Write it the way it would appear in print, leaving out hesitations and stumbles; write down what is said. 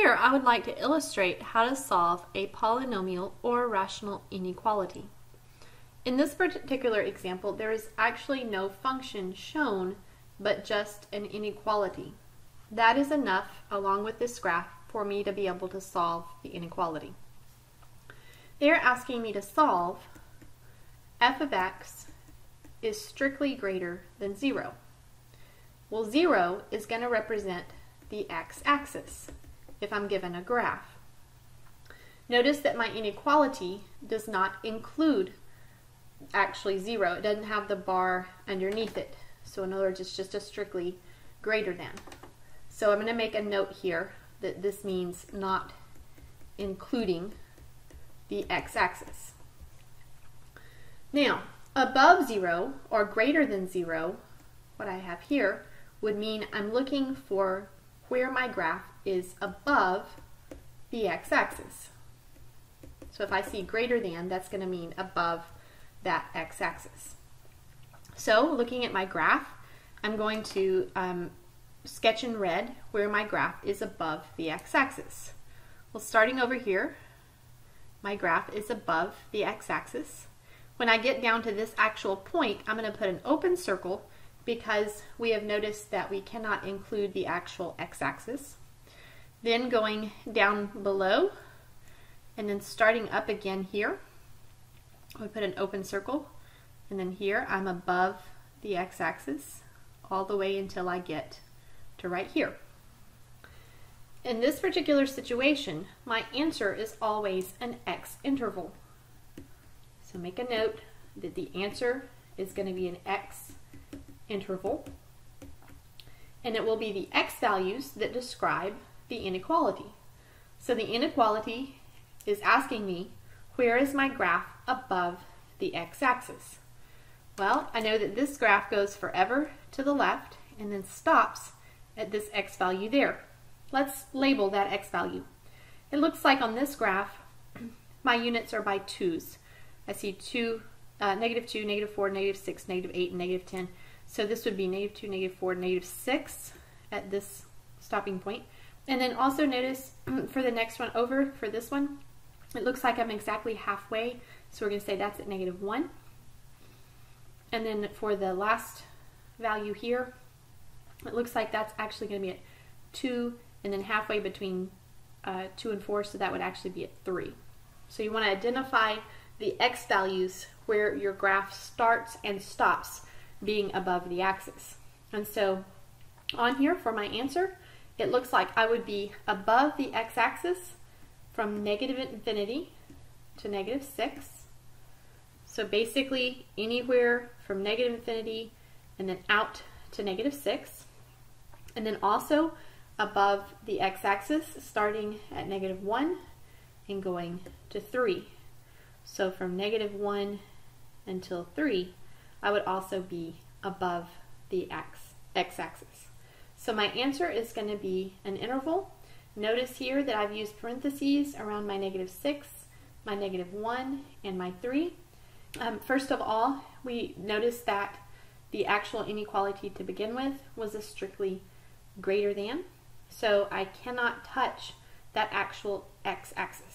Here, I would like to illustrate how to solve a polynomial or rational inequality. In this particular example, there is actually no function shown, but just an inequality. That is enough, along with this graph, for me to be able to solve the inequality. They're asking me to solve f of x is strictly greater than 0. Well, 0 is going to represent the x-axis if I'm given a graph. Notice that my inequality does not include actually 0. It doesn't have the bar underneath it. So in other words, it's just a strictly greater than. So I'm going to make a note here that this means not including the x-axis. Now, above 0 or greater than 0, what I have here would mean I'm looking for where my graph is above the x-axis. So if I see greater than, that's going to mean above that x-axis. So looking at my graph, I'm going to sketch in red where my graph is above the x-axis. Well, starting over here, my graph is above the x-axis. When I get down to this actual point, I'm going to put an open circle because we have noticed that we cannot include the actual x-axis. Then going down below, and then starting up again here, we put an open circle, and then here I'm above the x-axis all the way until I get to right here. In this particular situation, my answer is always an x interval. So make a note that the answer is going to be an x interval, and it will be the x values that describe the inequality. So the inequality is asking me, where is my graph above the x-axis? Well, I know that this graph goes forever to the left and then stops at this x value there. Let's label that x value. It looks like on this graph, my units are by 2's. I see -2, -4, -6, -8, and -10. So this would be -2, -4, -6 at this stopping point. And then also notice for the next one over, for this one, it looks like I'm exactly halfway. So we're going to say that's at -1. And then for the last value here, it looks like that's actually going to be at 2 and then halfway between 2 and 4. So that would actually be at 3. So you want to identify the x values where your graph starts and stops being above the axis. And so on here for my answer, it looks like I would be above the x-axis from -infinity to -6. So basically anywhere from -infinity and then out to -6. And then also above the x-axis starting at -1 and going to 3. So from -1 until 3, I would also be above the x-axis. So my answer is going to be an interval. Notice here that I've used parentheses around my -6, my -1, and my 3. First of all, we noticed that the actual inequality to begin with was a strictly greater than. So I cannot touch that actual x-axis.